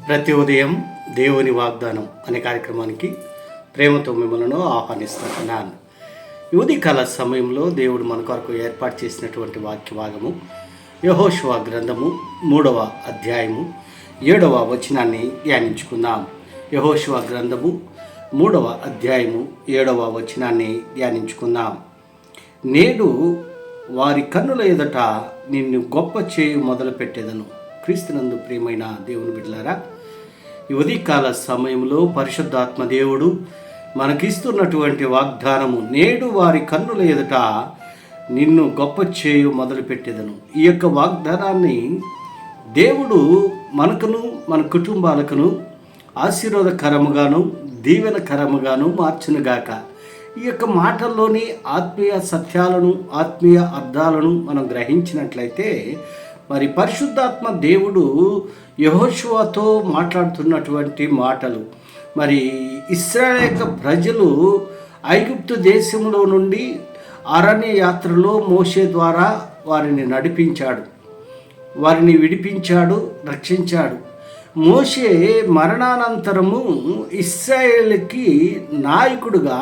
ప్రతి ఉదయం దేవుని వాగ్దానం అనే కార్యక్రమానికి ప్రేమతో మిమ్మల్ని ఆహ్వానిస్తున్నాను. ఈ ఉదయకాల సమయంలో దేవుడు మన కొరకు ఏర్పాటు చేసినటువంటి వాక్య భాగము యెహోషువ గ్రంథము 3వ అధ్యాయము 7వ వచనాన్ని ధ్యానించుకుందాం. యెహోషువ గ్రంథము 3వ అధ్యాయము 7వ వచనాన్ని ధ్యానించుకుందాం. నేడు వారి కన్నుల ఎదుట నిన్ను గొప్ప చేయు మొదలుపెట్టేదను. క్రీస్తునందు ప్రియమైన దేవుని బిడ్డలారా, ఈ ఉదయకాల సమయంలో పరిశుద్ధాత్మ దేవుడు మనకిస్తున్నటువంటి వాగ్దానము, నేడు వారి కన్నుల ఎదుట నిన్ను గొప్ప చేయు మొదలుపెట్టేదను. ఈ యొక్క వాగ్దానాన్ని దేవుడు మనకును మన కుటుంబాలకును ఆశీర్వాదకరముగాను దీవెనకరముగాను మార్చునుగాక. ఈ యొక్క మాటల్లోని ఆత్మీయ సత్యాలను ఆత్మీయ అర్థాలను మనం గ్రహించినట్లయితే, మరి పరిశుద్ధాత్మ దేవుడు యెహోషువతో మాట్లాడుతున్నటువంటి మాటలు, మరి ఇశ్రాయేలు యొక్క ప్రజలు ఐగుప్తు దేశంలో నుండి అరణ్య యాత్రలో మోషే ద్వారా వారిని నడిపించాడు, వారిని విడిపించాడు, రక్షించాడు. మోషే మరణానంతరము ఇశ్రాయేలుకి నాయకుడుగా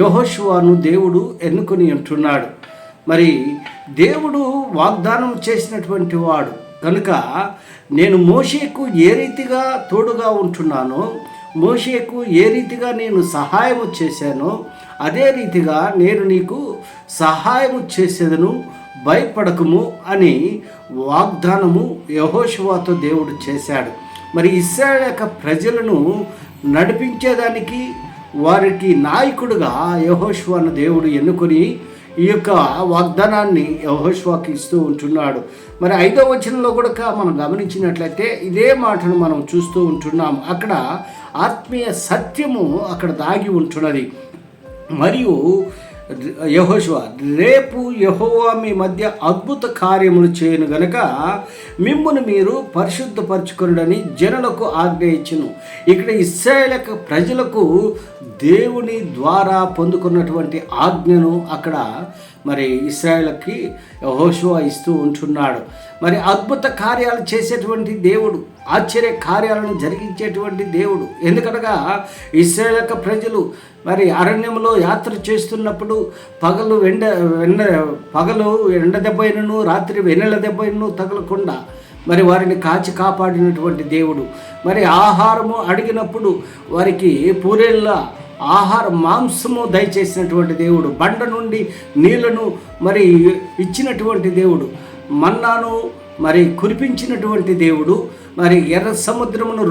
యెహోషువను దేవుడు ఎన్నుకొని ఉంటున్నాడు. మరి దేవుడు వాగ్దానం చేసినటువంటి వాడు కనుక, నేను మోషేకు ఏ రీతిగా తోడుగా ఉంటున్నానో, మోషేకు ఏ రీతిగా నేను సహాయము చేశానో, అదే రీతిగా నేను నీకు సహాయము చేసేదను, భయపడకము అని వాగ్దానము యెహోషువతో దేవుడు చేశాడు. మరి ఇశ్రాయేలు యొక్క ప్రజలను నడిపించేదానికి వారికి నాయకుడుగా యెహోషువను దేవుడు ఎన్నుకొని ఈ యొక్క వాగ్దానాన్ని యెహోషువకి ఇస్తూ ఉంటున్నాడు. మరి 5వ వచనంలో కూడా మనం గమనించినట్లయితే ఇదే మాటను మనం చూస్తూ ఉంటున్నాం. అక్కడ ఆత్మీయ సత్యము అక్కడ దాగి ఉంటున్నది. మరియు యెహోషువ, రేపు యెహోవా మీ మధ్య అద్భుత కార్యములు చేయను గనుక మిమ్మును మీరు పరిశుద్ధపరచుకొనుడని జనులకు ఆజ్ఞ ఇచ్చును. ఇక్కడ ఇశ్రాయేలు యొక్క ప్రజలకు దేవుని ద్వారా పొందుకున్నటువంటి ఆజ్ఞను అక్కడ మరి ఇశ్రాయేలుకి యెహోషువ ఇస్తూ ఉంటున్నాడు. మరి అద్భుత కార్యాలు చేసేటువంటి దేవుడు, ఆశ్చర్య కార్యాలను జరిగించేటువంటి దేవుడు. ఎందుకనగా ఇశ్రాయేలు యొక్క ప్రజలు మరి అరణ్యంలో యాత్ర చేస్తున్నప్పుడు పగలు ఎండ దెబ్బైనను రాత్రి వెన్నెల దెబ్బైనను తగలకుండా మరి వారిని కాచి కాపాడినటువంటి దేవుడు. మరి ఆహారము అడిగినప్పుడు వారికి పూరేళ్ళ ఆహారం మాంసము దయచేసినటువంటి దేవుడు, బండ నుండి నీళ్లను మరి ఇచ్చినటువంటి దేవుడు, మన్నాను మరి కురిపించినటువంటి దేవుడు, మరి ఎర్ర సముద్రమును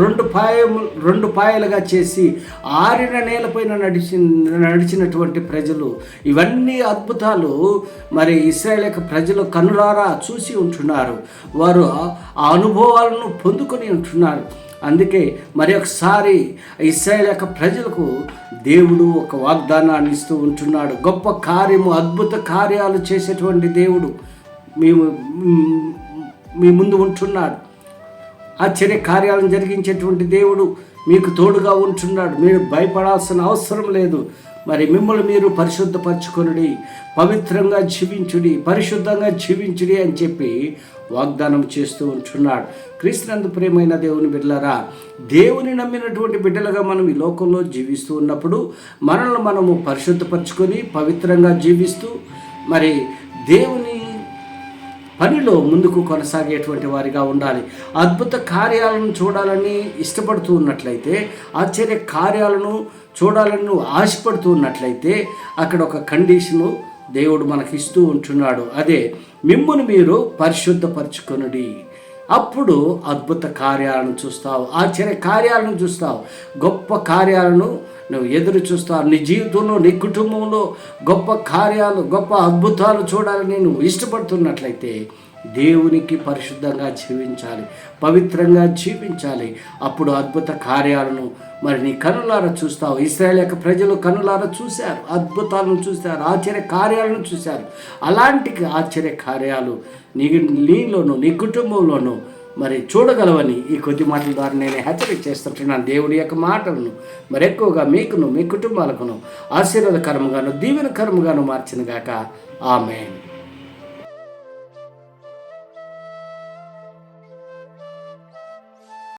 రెండు పాయలుగా చేసి ఆరిన నేలపైన నడిచినటువంటి ప్రజలు. ఇవన్నీ అద్భుతాలు మరి ఇశ్రాయేలు యొక్క ప్రజలు కనులారా చూసి ఉంటున్నారు. వారు ఆ అనుభవాలను పొందుకొని ఉంటున్నారు. అందుకే మరి ఒకసారి ఇశ్రాయేలు యొక్క ప్రజలకు దేవుడు ఒక వాగ్దానాన్ని ఇస్తూ ఉంటున్నాడు. గొప్ప కార్యము, అద్భుత కార్యాలు చేసేటువంటి దేవుడు మీ ముందు ఉంటున్నాడు. ఆశ్చర్య కార్యాలను జరిగించేటువంటి దేవుడు మీకు తోడుగా ఉంటున్నాడు. మీరు భయపడాల్సిన అవసరం లేదు. మరి మిమ్మల్ని మీరు పరిశుద్ధపరచుకొనుడి, పవిత్రంగా జీవించుడి, పరిశుద్ధంగా జీవించుడి అని చెప్పి వాగ్దానం చేస్తూ ఉంటున్నాడు. క్రీస్తునందు ప్రియమైన దేవుని బిడ్డలారా, దేవుని నమ్మినటువంటి బిడ్డలుగా మనం ఈ లోకంలో జీవిస్తూ ఉన్నప్పుడు మనల్ని మనము పరిశుద్ధపరచుకొని పవిత్రంగా జీవిస్తూ మరి దేవుని పనిలో ముందుకు కొనసాగేటువంటి వారిగా ఉండాలి. అద్భుత కార్యాలను చూడాలని ఇష్టపడుతూ ఉన్నట్లయితే, ఆశ్చర్య కార్యాలను చూడాలని నువ్వు ఆశపడుతూ ఉన్నట్లయితే, అక్కడ ఒక కండిషను దేవుడు మనకి ఇస్తూ ఉంటున్నాడు. అదే, మిమ్మును మీరు పరిశుద్ధపరచుకొనుడి. అప్పుడు అద్భుత కార్యాలను చూస్తావు, ఆశ్చర్య కార్యాలను చూస్తావు, గొప్ప కార్యాలను నువ్వు ఎదురు చూస్తావు. నీ జీవితంలో, నీ కుటుంబంలో గొప్ప కార్యాలు, గొప్ప అద్భుతాలు చూడాలని నువ్వు ఇష్టపడుతున్నట్లయితే దేవునికి పరిశుద్ధంగా జీవించాలి, పవిత్రంగా జీవించాలి. అప్పుడు అద్భుత కార్యాలను మరి నీ కనులారా చూస్తావు. ఇశ్రాయేలు యొక్క ప్రజలు కనులారా చూశారు, అద్భుతాలను చూశారు, ఆశ్చర్య కార్యాలను చూశారు. అలాంటి ఆశ్చర్య కార్యాలు నీలోను నీ కుటుంబంలోనూ మరి చూడగలవని ఈ కొద్ది మాటల ద్వారా నేను హెచ్చరిక చేస్తుంటున్నాను. దేవుడి యొక్క మాటలను మరి ఎక్కువగా మీకును మీ కుటుంబాలకును ఆశీర్వాదకరముగాను దీవెనకరముగాను మార్చినగాక. ఆమేన్.